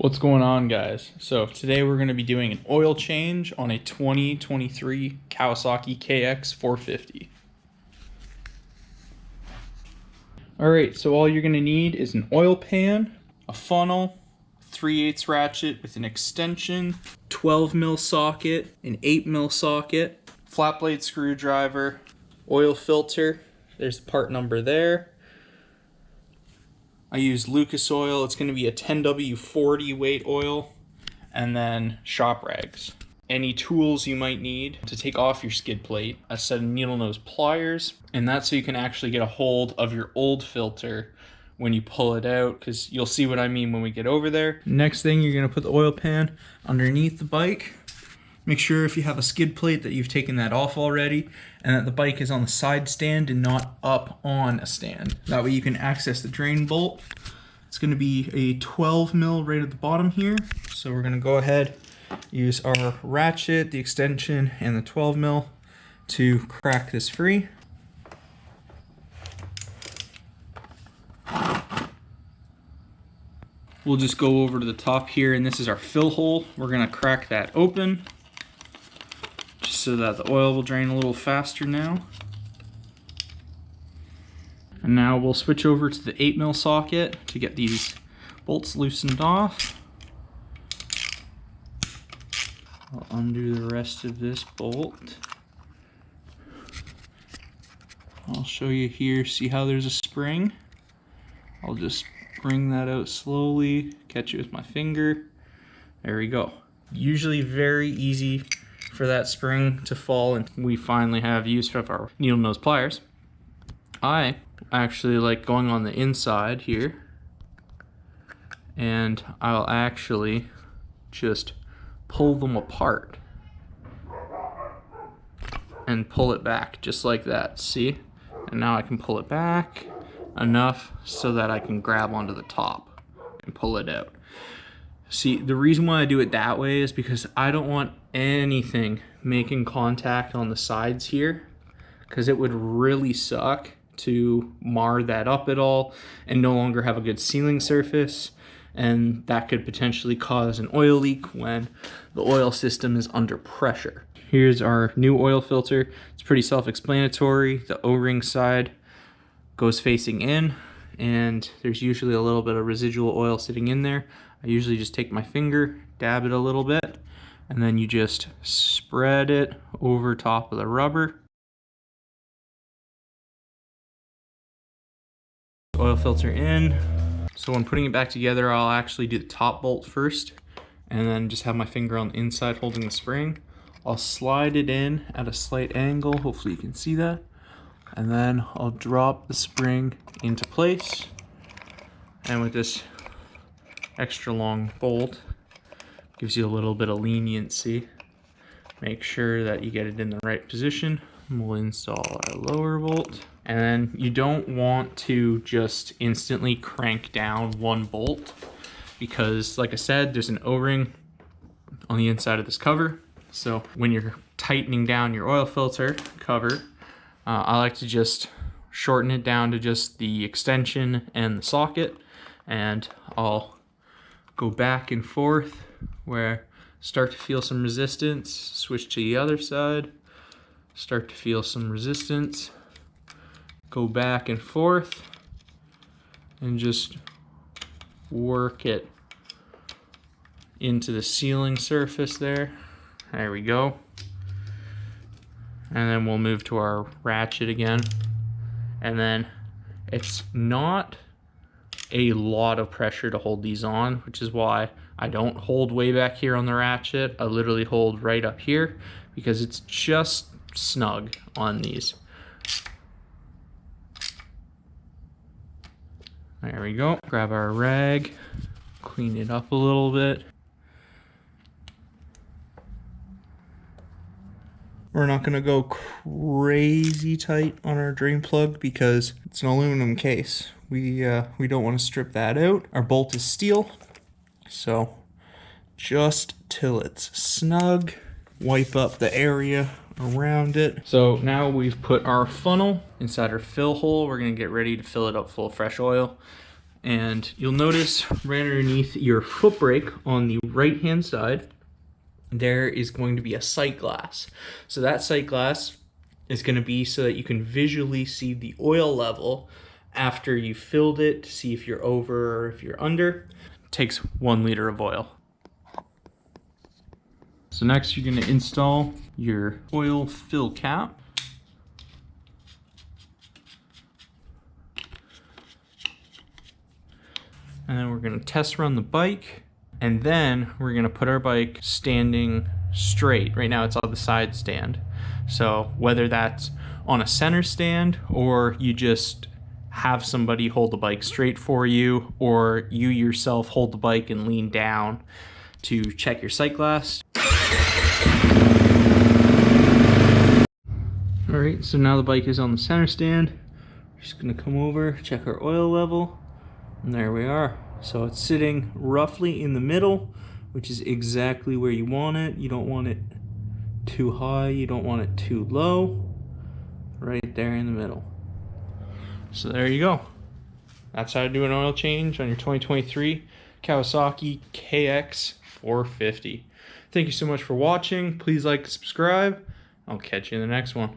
What's going on, guys? So today we're going to be doing an oil change on a 2023 Kawasaki KX450. Alright, so all you're going to need is an oil pan, a funnel, 3/8 ratchet with an extension, 12mm socket, an 8mm socket, flat blade screwdriver, oil filter, there's the part number there. I use Lucas oil. It's going to be a 10W40 weight oil, and then shop rags. Any tools you might need to take off your skid plate, a set of needle nose pliers, and that's so you can actually get a hold of your old filter when you pull it out, because you'll see what I mean when we get over there. Next thing, you're going to put the oil pan underneath the bike. Make sure if you have a skid plate that you've taken that off already, and that the bike is on the side stand and not up on a stand. That way you can access the drain bolt. It's going to be a 12mm right at the bottom here. So we're going to go ahead, use our ratchet, the extension, and the 12mm to crack this free. We'll just go over to the top here, and this is our fill hole. We're going to crack that open, so that the oil will drain a little faster now. And now we'll switch over to the 8mm socket to get these bolts loosened off. I'll undo the rest of this bolt. I'll show you here, see how there's a spring? I'll just bring that out slowly, catch it with my finger. There we go. Usually very easy for that spring to fall, and we finally have use for our needle nose pliers. I actually like going on the inside here, and I'll actually just pull them apart and pull it back just like that, see? And now I can pull it back enough so that I can grab onto the top and pull it out. See, the reason why I do it that way is because I don't want anything making contact on the sides here, because it would really suck to mar that up at all and no longer have a good sealing surface, and that could potentially cause an oil leak when the oil system is under pressure. Here's our new oil filter. It's pretty self-explanatory. The O-ring side goes facing in, and there's usually a little bit of residual oil sitting in there. I usually just take my finger, dab it a little bit, and then you just spread it over top of the rubber. Oil filter in. So when putting it back together, I'll actually do the top bolt first, and then just have my finger on the inside holding the spring. I'll slide it in at a slight angle, hopefully you can see that, and then I'll drop the spring into place. And with this extra long bolt, gives you a little bit of leniency. Make sure that you get it in the right position. We'll install our lower bolt, and then you don't want to just instantly crank down one bolt, because like I said, there's an O-ring on the inside of this cover. So when you're tightening down your oil filter cover, I like to just shorten it down to just the extension and the socket, and I'll go back and forth where start to feel some resistance, switch to the other side, start to feel some resistance, go back and forth, and just work it into the sealing surface there. There we go. And then we'll move to our ratchet again. And then it's not a lot of pressure to hold these on, which is why I don't hold way back here on the ratchet. I literally hold right up here because it's just snug on these. There we go. Grab our rag, clean it up a little bit. We're not going to go crazy tight on our drain plug because it's an aluminum case. We don't want to strip that out. Our bolt is steel, so just till it's snug, wipe up the area around it. So now we've put our funnel inside our fill hole. We're going to get ready to fill it up full of fresh oil. And you'll notice right underneath your foot brake on the right hand side, there is going to be a sight glass. So that sight glass is going to be so that you can visually see the oil level after you filled it, to see if you're over or if you're under. It takes 1 liter of oil. So next you're going to install your oil fill cap. And then we're going to test run the bike, and then we're going to put our bike standing straight. Right now it's on the side stand. So whether that's on a center stand, or you just have somebody hold the bike straight for you, or you yourself hold the bike and lean down to check your sight glass. All right, so now the bike is on the center stand. We're just going to come over, check our oil level. And there we are. So it's sitting roughly in the middle, which is exactly where you want it. You don't want it too high, you don't want it too low. Right there in the middle. So there you go. That's how to do an oil change on your 2023 Kawasaki KX450. Thank you so much for watching. Please like and subscribe. I'll catch you in the next one.